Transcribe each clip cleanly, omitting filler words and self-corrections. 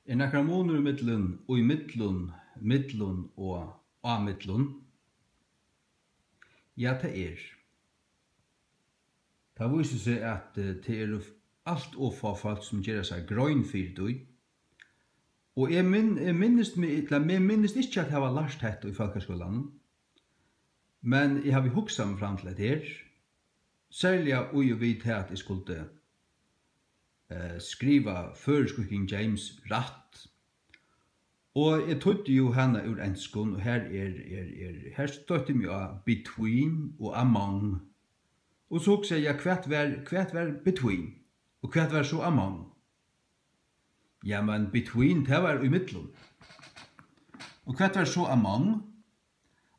Nakrar munur í millum og á millum? Ja, det er. Det viser seg at det er alt og få folk som gjør seg grøn fyrir det. Og jeg minnes ikke at jeg var lært dette i folkeskolen, men jeg har hugsa meg fram til det her, særlig og jeg vet at jeg skulle skriva føresk King James rætt. Og jeg tøtte jo henne ur enskon, og her støtte meg av between og among. Og så hugsa jeg hvert var between, og hvert var så among. Ja, men between, det var i middelen. Og hvert var så among?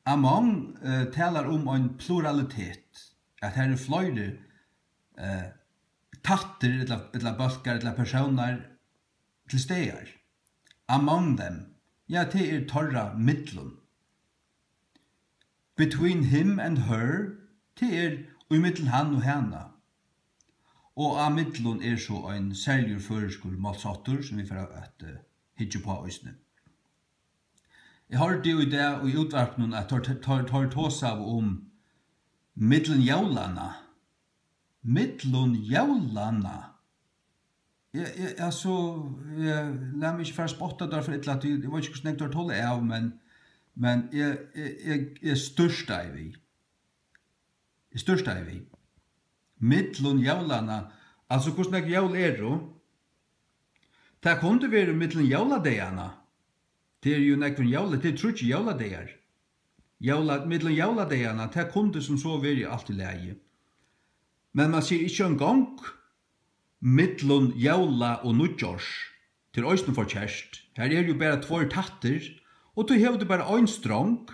Among talar om en pluralitet, at her er flere tatter, eller balkar, eller personer til stegar. Among them, ja, det er torra middelen. Between him and her, det er i middelen han og henne. Og av middelen er så en særlig føreskur målsattor som vi får at hitje på òsne. Jeg hørte jo i det og i utvarpnen at tar tås av om middelen jævlana. Middelen jævlana. La meg ikke få spotta der for et eller annet, jeg vet ikke hvordan jeg tar tåle av, men jeg størst av vi. Middelen jævlana, altså hvordan jeg jævl er jo, det kunne være middelen jævladeiana. Det er jo nekven jævla, det tror ikke jævladeier. Middelen jævladeiana, det kunne som så være alt i leie. Men man sier ikke en gang middelen jævla og nudjors til òsne for kjerst. Her er jo bare 2 tatter, og da hever du bare ein strong,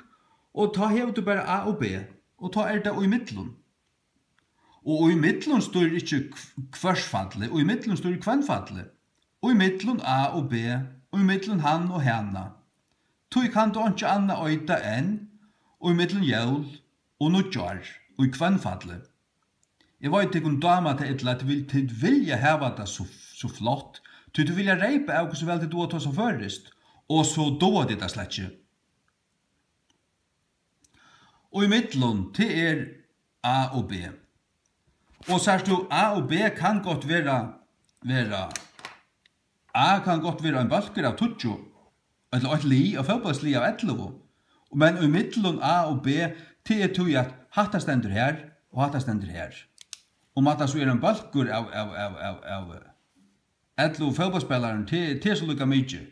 og da hever du bare A og B, og da er det i middelen. Og i middelen står ikke kvarsfadle, og i middelen står kvannfadle. Og i middelen A og B, og i middelen han og henne. Tog kan du ikke anna øyta enn, og i middelen jævl og nudjar, og i kvannfadle. Jeg vet ikke om dama til et eller annet til vilja heva det så flott, til du vilja reipa av hvordan vel det du har tatt så først, og så doa det det slett ikke. Og i middelen til er A og B. Og særst du, A og B kan godt være A kan godt være en balker av 20, eller et li, og fotballsli av 11. Men i middelen A og B, til er tog at hatta stender her, og hatta stender her. Om at det så er en balker av 11 fotballspilleren, til så lukka mykje.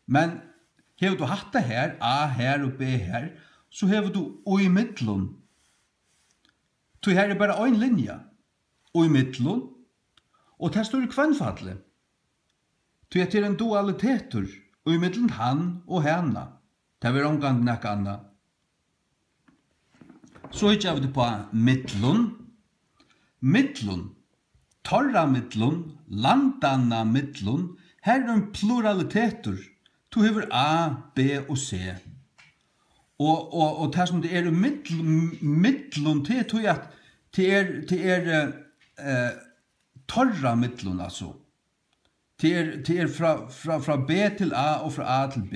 Men hever du hatta her, A her og B her, så hever du og i middelen. Så her er bare en linje, og i middelen, og det står i kvannfadle. Så det er en dualiteter, og i middelen han og henne. Det er omgang nekka anna. Så hittar vi det på middelen. Middelen, torra middelen, landanna middelen, her er en pluraliteter. Du hever A, B og C. Og det som det er middelen til, tror jeg at det er torra middelen, altså. Det er fra B til A og fra A til B.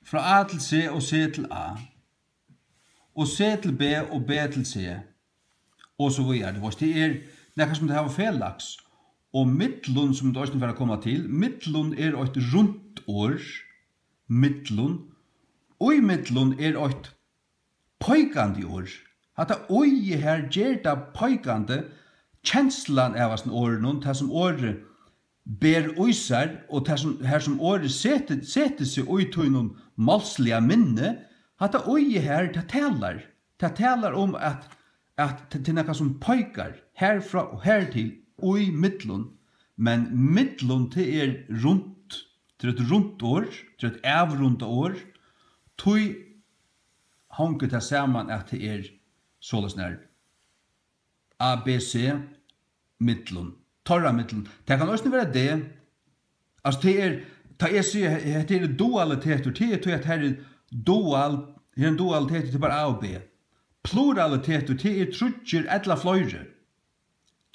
Fra A til C og C til A. Og C til B og B til C. Og så videre. Det er nekka som det har felags. Og middelen som det også vil komme til, middelen er et rundt år. Middelen. Og i middelen er et pøykande år. Hatta oi her gjør det pøykande kjenslan av oss åren, det som året ber oisar, og det som, her som året setter seg oi til noen malslige minne, hatta oi her, det talar om at det er noe som pøykar herfra og hertil, oi middelen, men middelen til er rundt, til et rundt år, til et avrundt år, tog hanker det sammen at det er såles nær A, B, C, middelen, torra middelen. Det kan også være det. Altså det er, det er dualiteter, det er at her er en dualitet til bare A og B. Pluraliteter, det er trutjer etla fløyre.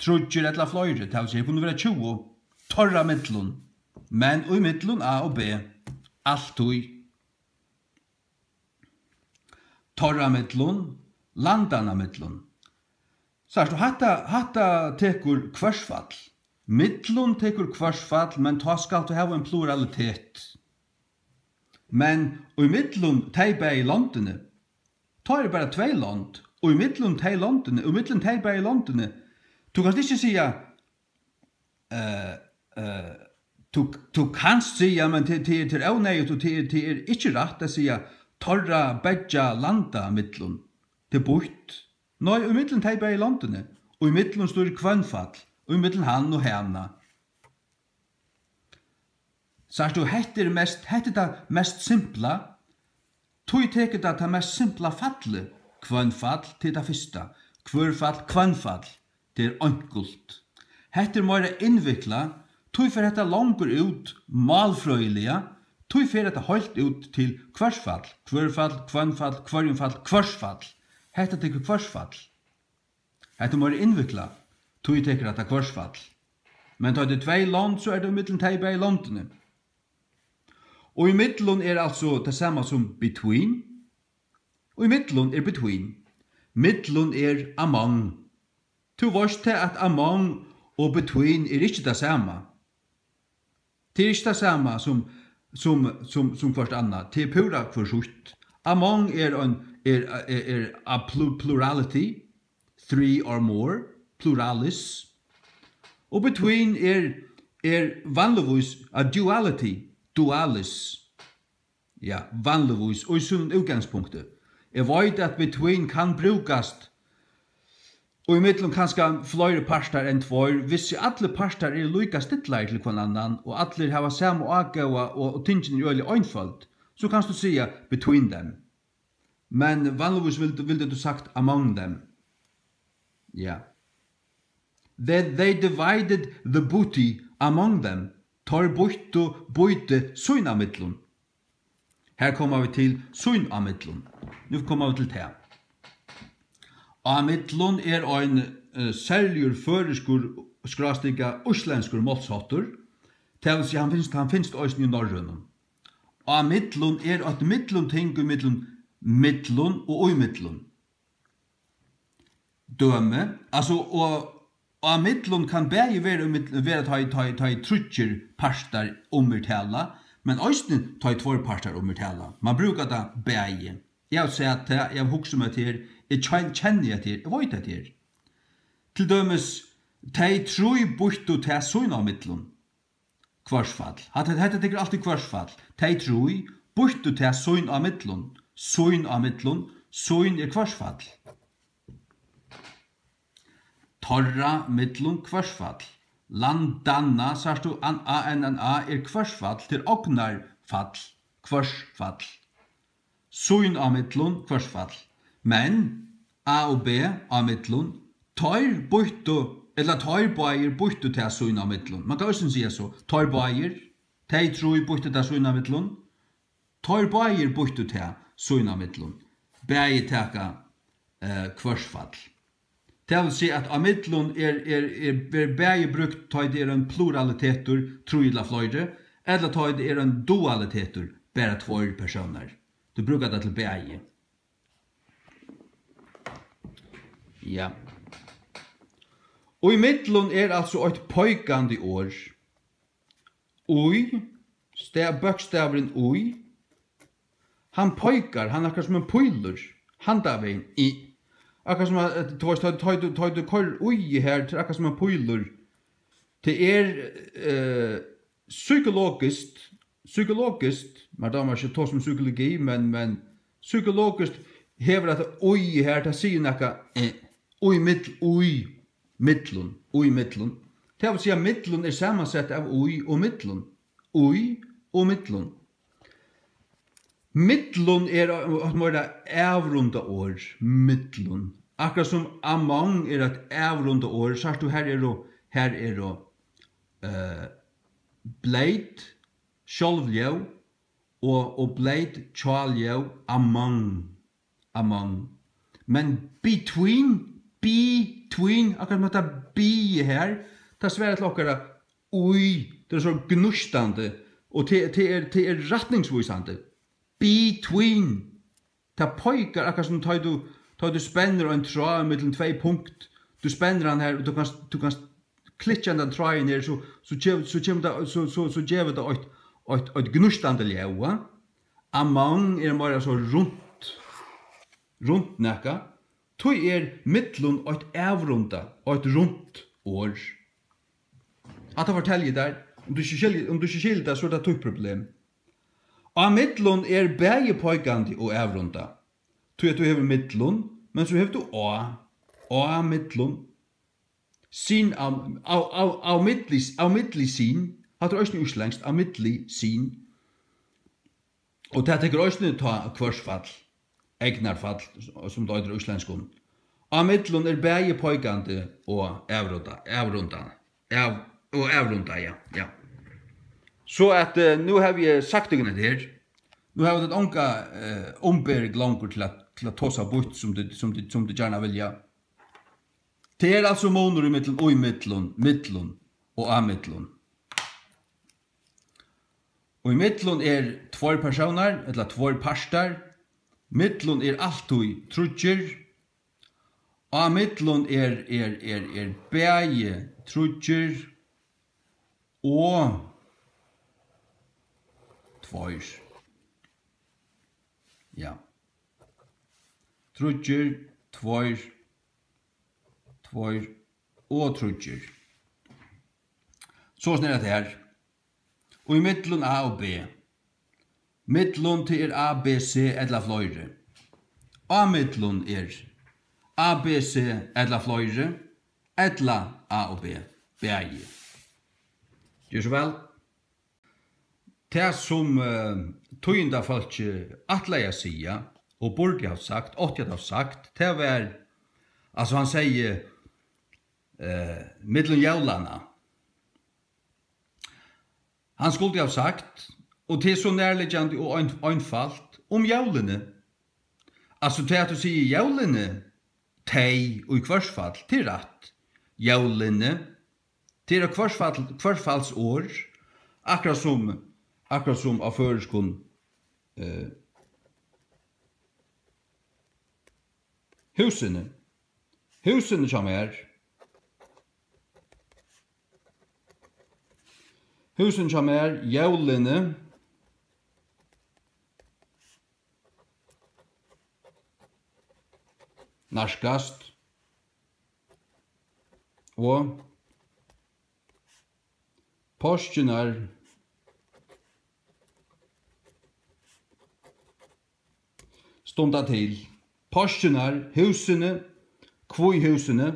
Det vil si, det kunne være 20, torra middelen. Men i middelen A og B, alltid. Torra middelen, landana middelen. Sørst, hatta tekur kvarsfall. Middelen tekur kvarsfall, men ta skal du ha en pluralitet. Men i middelen teipa i landene, ta bara 2 land, og i middelen tei landene, og i middelen teipa i landene, du kan ikke sige, du kanst sige, men til avnøyet, og til ikke rett å sige, torra bedja landa middelen, til bort. Nei, i middelen teipa i landene, og i middelen står kvønnfall, og i middelen han og hana. Sørst du, hette det mest simpla, tog teket det mest simpla fallet, kvønnfall til det første, kvørfall, kvønnfall, det enkelt. Hette mer innvikla, tog for dette langer ut malfrøyelige, tog for dette holdt ut til kvarsfall, kvørfall, kvønnfall, kvørjumfall, kvarsfall. Hette det kvarsfall. Hette mer innvikla, tog teker dette kvarsfall. Men tar det 2 land, så det middelen teipa i landene. Og i middelen altså det samme som between. Og i middelen between. Middelen among. Du varst til at among og between ikke det samme. Det ikke det samme som hvert annet. Det pura forsutt. Among a plurality, 3 or more, pluralis. Og between vanligvis a duality, dualis. Ja, vanligvis, og i sånn utgangspunktet. Jeg vet at between kan brukast, og i middelen kanskje flere parter enn 2, hvis alle parter lika stittler til hverandre, og alle har samme avgave og tingene er veldig einfalt, så kan du si between them. Men vanligvis vil du sagt among them. Ja. They divided the booty among them. Tar bøyte søyn av middelen. Her kommer vi til søyn av middelen. Nå kommer vi til det. Av middelen en særlig føreskur skrastika uslenskur målshatter. Det vil si han finnes også i Norrønnen. Av middelen et middelen ting i middelen og i middelen. Døme, altså, og middelen kan begge være ta i trutjer parter omvirtala, men også ta i 2 parter omvirtala. Man bruker det begge. Jeg har sett det, jeg har hukset meg til, jeg kjenner jeg til, jeg vet det til. Til dømes, ta i troi bortu til søyn av middelen. Kvarsfall. Hette tenker alltid kvarsfall. Ta i troi bortu til søyn av middelen. Søyn av middelen, søyn kvarsfall. Torra middelen kvarsfall. Landanna, sørst du, A kvarsfall til ognarfall, kvarsfall. Søyn av middelen kvarsfall. Men A og B av middelen tar bøyer bortu til søyn av middelen. Man kan også si så. Tar bøyer, ta i troi bortu til søyn av middelen. Tar bøyer bortu til søyn av middelen. Bæger teka kvarsfall. Det vil si at av middelen bæger brukt ta i det en pluraliteter, tro eller fløyre, eller ta i det en dualiteter, bare 2 personer. Du bruker det til bæger. Ja. Og i middelen altså et pøykande år. Oi, bøkstaveren oi. Han pøykar, han akkurat som en pøyler. Handaveien i. Akkurat som at du kører oi her til akkurat som en pøyler. Det psykologisk, man damer ikke ta som psykologi, men psykologisk hever at oi her, det sier nekka oi middelen. Det vil si at middelen sammansett av oi og middelen. Oi og middelen. Middelen at man avrunda år, middelen. Akkurat som among et avrunda år, så du her bleit, sjolvljau, og bleit, tjaljau, among. Men between, akkurat som at det bi her, det sværer til okkara ui Det så gnustande och det är rättningsvisande. Between. Det pojkar akkurat som tar du spänner en tråd mellan 2 punkt. Du spänner han här och du kan klicka den tråden ner så ger det ett gnustande ljud. Among bara så runt näka. Tog mittlun ett avrunda och ett runt år. Att jag fortäljer där, om du inte skiljer så är det ett problem. Och mittlun bäge pojkande och avrunda. Tog att du har mittlun, men så har du A mittlun. Sin av mittlig sin, har du också utslängst av mittlig sin. Och det tänker också ta kvarsfall, egnarfall, som det är utlänskon. Av mittlun bäge pojkande och avrunda, ja. Så att nu har vi sagt det här. Nu har vi det onka omberg långt till att tossa bort som det gärna vilja. Det är alltså månader i mittlun och i mittlun och av mittlun. Och i mittlun 2 personer, eller 2 parstar. Mittlun alltid trutjer. Av mittlun bäge trutjer og 2. Ja. Trutjer, 2 og trutjer. Så snart det her. Og i mittlun A og B. Mittlun til A, B, C, eller fløyre. A mittlun A, B, C, eller fløyre, eller A og B. Bæge. Gjør så vel. Det som tøynda folk atleia sia, og burde ha sagt, 80 ha sagt, det var, altså han sier, middelen jævlarna. Han skulle ha sagt, og det så nærliggande og einfalt, jævlene. Altså til at du sier jævlene, tei og i kvarsfall, til rett. Jævlene, til kvarsfallsår, akkurat som av føreskon husene som Husen som jævlene, narskast, og postjenar stunda til. Postjenar, husene, kvøyhusene,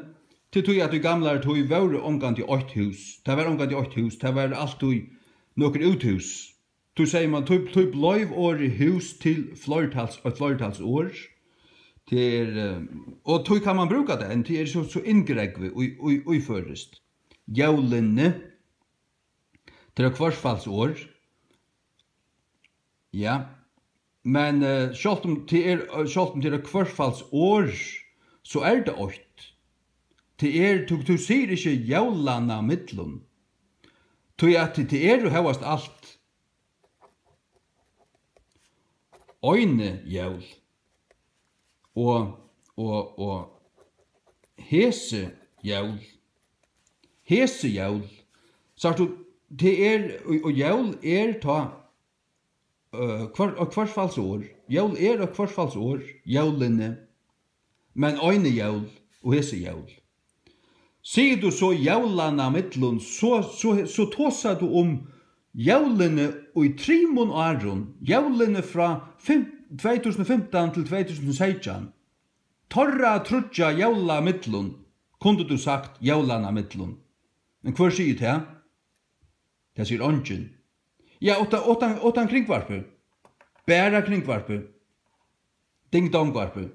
til tog at du gamlar tog var omgant i 8 hus. Det var omgant i 8 hus, det var alltid noen uthus. Du sier man tog bløyv år i hus til flertals år. Og tog kan man bruka det, det er så inngregve og førest. Jævlene, til kvarsfallsår. Ja, men selv om til kvarsfallsår, så det 8. Du sier ikke jævlana mittlun. At det jo hevast alt. Øyne jævl. Og hese jævl. Hese jævl. Så du, og jævl ta kvarsfallsår. Jævl kvarsfallsår. Jævlene. Men øyne jævl og hese jævl. Sier du så jævlana mittlun, så tåsa du jævlene og i 3 åren, jævlene fra 2015 til 2016. Torra trutja jævla mittlun, kunde du sagt jævlana mittlun. Men hver sier det? Det sier ongen. Ja, åttan kringvarpe. Bæra kringvarpe. Ding-dong-varpe.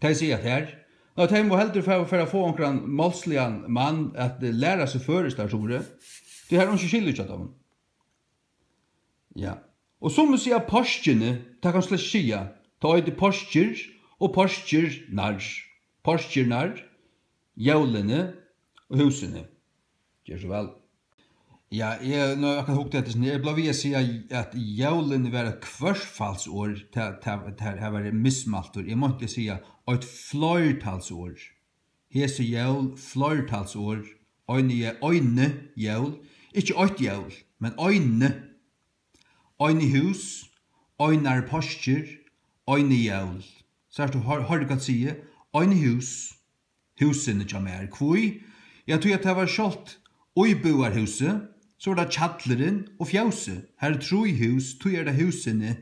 Det sier det her. Nå, de må heller for å få omkring målsligan mann at læra seg førestasjoner. Det her er ikke skillig av dem. Ja. Og som vi sier postjene, det kan slett skia. Da er det postjer og postjernar. Postjernar, jævlene og husene. Gjør så vel. Ja, jeg kan hugga det sånn. Jeg ble ved å si at jævlen var et kvarsfallsår til å være mismaltur. Jeg måtte si et flertalsår. Hese jævl, flertalsår, øyne jævl, ikke et jævl, men øyne. Øyne hus, øynar postjer, øyne jævl. Så du har du kan si, øyne hus, husene som Kvui? Jeg tror at det var skjoldt, og huset, så var det tjattleren og fjauset. Her tro i hus, tog det husene.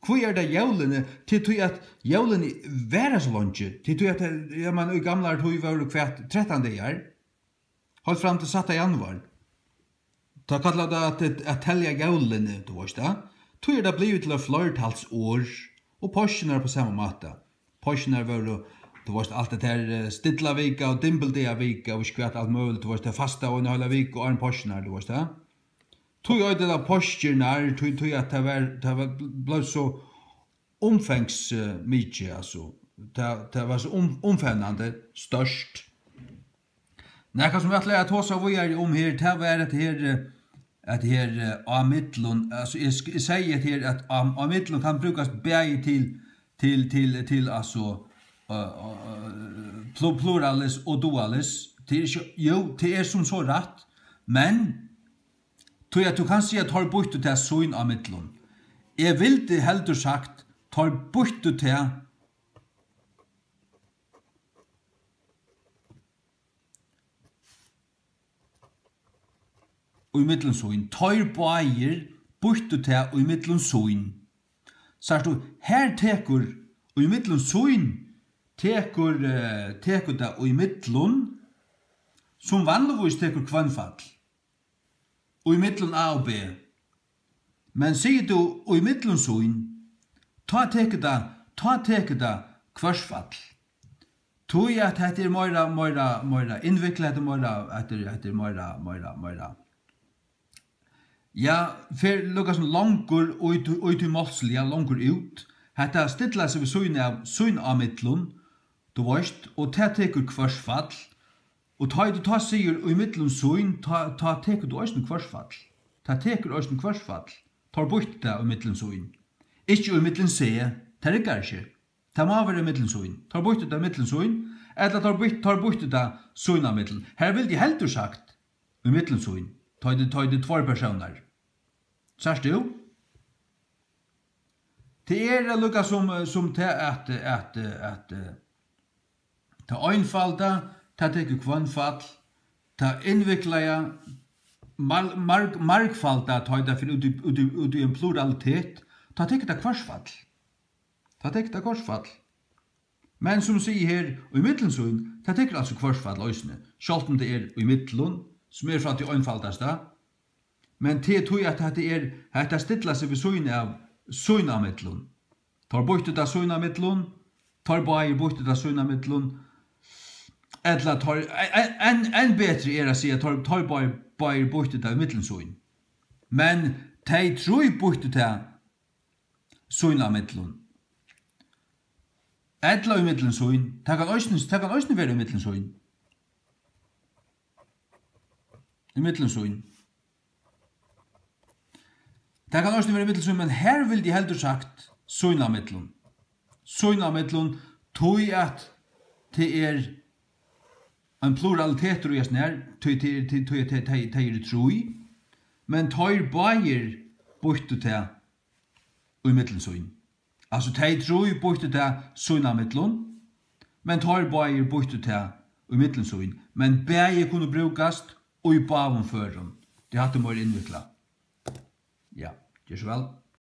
Hvor det jævlene? Til tog at jævlene være så langt. Til tog at, ja, man i gamle tog var det kvart 13. år. Holdt fram til 7. januar. Da kallet det at telja jævlene, du vet det. Tog det blivit til flertalsår, og porsjoner på samme måte. Porsjoner var det, du vet, alt det her stilla vika og dimbeldea vika og skvært alt mulig, du vet, det fasta og en halva vika og en porsjoner, du vet det. Tog jeg det da porsjoner, tog at det var blivit så omfengsmykje, altså. Det var så omfennande, størst. Nekka som jeg atleir at hos av vi er om her, det var at her av mittlun, altså jeg sier her at av mittlun kan brukast bæg til altså pluralis og dualis. Det er som så rett, men tog at du kan si at tar bort til søgn av mittlun. Jeg vil det heldur sagt tar bort til og i middelen søgn. Tar bægir bort til og i middelen søgn. Så du, her tekur og i middelen søgn tekur det og i middelen som vanligvis tekur kvannfall. Og i middelen A og B. Men sier du og i middelen søgn, ta tekur det kvarsfall. Tog at det er møyra innviklet, det er møyra. Ja, for lukka som langur og til målsel, ja, langur ut. Hetta stilla seg ved søgn av mittlun, du veist, og ta tekur kvarsfall. Og ta sier i mittlun søgn, ta tekur du òsne kvarsfall. Ta tekur òsne kvarsfall. Tar bort det i mittlun søgn. Ikke i mittlun se, det rikkar ikke. Ta må være i mittlun søgn. Tar bort det i mittlun søgn, eller tar bort det søgn av mittlun. Her vil de heldur sagt i mittlun søgn. Ta det 2 personer. Sørst du? Det er lukka som til at ta einfalda, ta tekur kvannfall, ta innvikla markfalda, ta det ut i en pluralitet, ta tekur det kvarsfall. Ta tekur det kvarsfall. Men som sier her, i middelsøgn, ta tekur altså kvarsfall løsne. Sjalt om det er i middelen, som er fra til einfaldaste, men til tog at det er stilla seg ved søgn av mittlun. Tar bort det søgn av mittlun, tar bare bort det søgn av mittlun, eller tar, en bedre er å si at tar bare bort det mittlun søgn. Men de tror bort det søgn av mittlun. Eller i mittlun søgn, det kan også være i mittlun søgn. I mittlun søgn. Det kan også være i middelsøgn, men her vil de heldur sagt søgn av mittlun. Søgn av mittlun tog at det er en pluralitet og jeg snær, tog er troi, men tar bægir bort til i middelsøgn. Altså de troi bort til søgn av mittlun, men tar bægir bort til i middelsøgn. Men bægir kunne brukast og i bavumføren. Det hadde vært innviklet. Ja, gjør så vel.